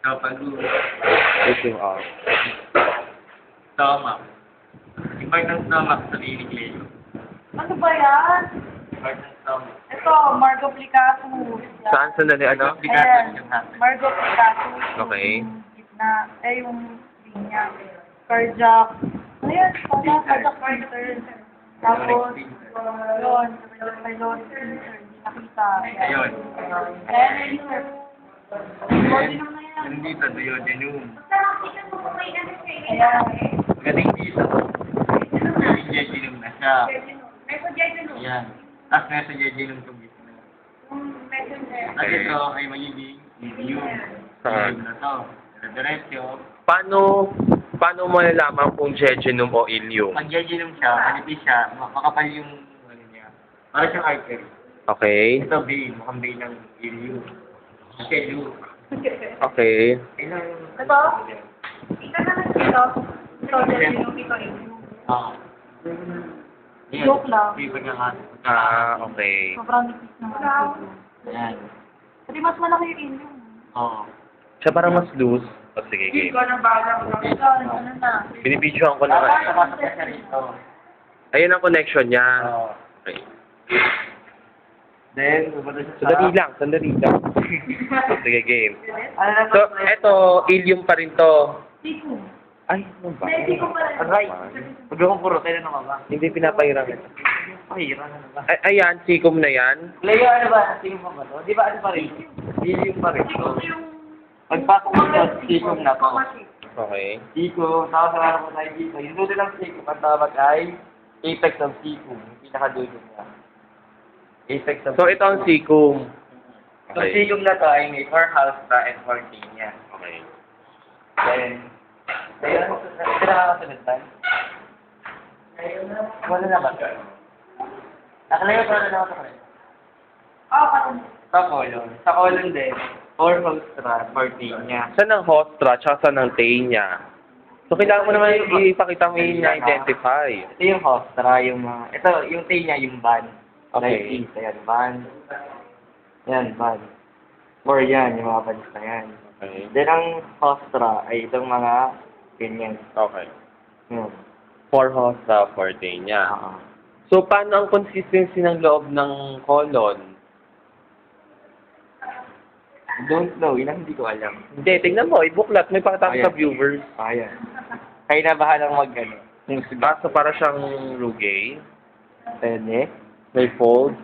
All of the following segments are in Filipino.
Kapalu. Issue off. Stomach. Part ng stomach sa linig. Ano ba yan? Part ng stomach. Ito, Margo Plicatus. Saan? Sandali, ano? Ayan, Margo Plicatus. Okay. Yung gitna. Yung linya. Cardiac. Ano yan? Cardiac sphincter. Tapos, yun. Pyloric sphincter. Hindi nakita. Ayun. Ayan, yun. Duodenum na yan. Nandito, duodenum. Ayan. Magaling dito. Jejunum na siya. Ayan. Tapos nasa jejunum itong gitna. At ito ay magiging medium. Medium na to. Diretso. Paano mo malalaman kung jejunum o ilium? Pag jejunum siya, manipis siya, makapal yung ano niya. Para siyang artery. Okay. Ito vein, mukhang vein ng ilium. Kasi lu. Okay. Ilang... Ito? Ito naman dito. Ito, yung ito yung. Ah. Ayan. Joke lang. Hindi pagkakasin. Okay. Sobrang nipis naman. Ayan. Kasi mas malaki yung inyo. Oo. Siya parang mas loose. O sige, game. na bahala ko. Ito, ano na. Binibidyoan ko na Dapat nga. napasok na siya rito. Ayun ang connection niya. Oo. Okay. Then, pupunta siya sa... Sandali lang. Sige, game. Ano na So, eto, ilium pa rin to. Tico. Ay, ano ba? Hindi ko pala. Aray! Huwag akong puro, kailan na ba? Hindi pinapahirang ito. Pahira na ba? Ayan, sikum na yan. Leo, ano ba? Tingin mo ba to? Di ba ano pa rin? Ilium pa rin. Tico yung... Pagpasok mo sa sikum na to. Okay. Sikum, tapos sarara mo tayo dito. Yung dulo ng sikum, ang tawag ay apex of sikum. Yung pinakadulo niya. Apex of So, ito ang sikum. So, sikum na to ay may 4 halstra and 4 tinea. Okay. Then, ayun, nakakasunod ba? Wala na ba? Nakalayo pa na ako rin. Oo, patun. Sa colon. Sa colon din, 4 halstra, 4 tinea. Saan ang hostra, tsaka saan ang taenia? So, kailangan mo naman ipakita mo yung identify. Ito yung hostra, yung mga... Ito, yung tinea, yung band. Okay. Like, ayan, band. Yan, band. Or yan, yung mga bands na yan. Okay. Then, ang hostra ay itong mga ganyan. Okay. Yan. 4 hostra, 4 taenia. Oo. So, paano ang consistency ng loob ng colon? Don't know, yun ang hindi ko alam. Hindi, tingnan mo, ibuklat. May pakita ko sa Ayan. viewers. Ayan. Kaya na bahalang mag-ano. Kaso para siyang rugay. Pwede. May fold.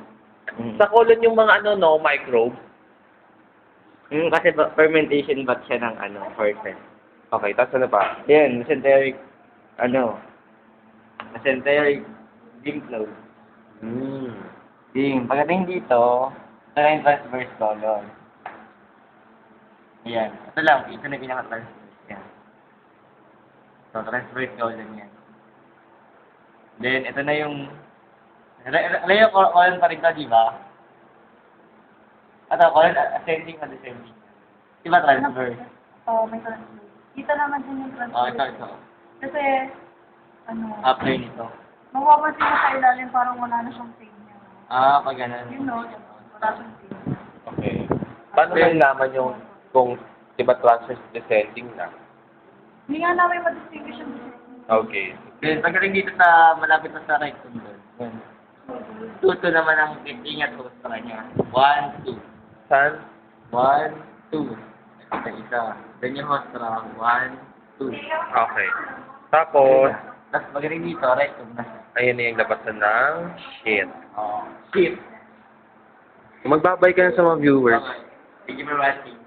Sa colon yung mga ano, no, microbes. Kasi fermentation ba't siya ng ano, ferment. Okay, tapos ano pa? Yan, mesenteric, mesenteric lymph node. Yung pagdating dito, ito na yung transverse colon. Ayan. Ito lang, ito na yung pinaka-transverse. Yan. So, transverse colon yan. Then, ito na yung... Layo colon pa rin ito, di ba? Ito, colon ascending o descending. Di ba transverse? Oo, may transfer. Dito naman din yung transfer. Ito. Kasi, ano, After nito. mapapansin mo sa ilalim parang wala na siyang tape. Pag ganun. Yun no, wala siyang tape. Okay. Paano yung laman yung kung diba transverse descending na? Hindi nga namin ma-distinguish yung Okay. Then, pagdating dito sa malapit na sa rectum doon. Yan. Tuto naman ang ingat hostra niya. 1, 2. Saan? 1, 2. Isa. Then yung hostra, 1, 2. Okay. Tapos, Tapos pagdating dito, rectum na siya. ayan na yung labasan ng shit. Shift. Magbabay ka na sa mga viewers. Okay. Thank you for watching.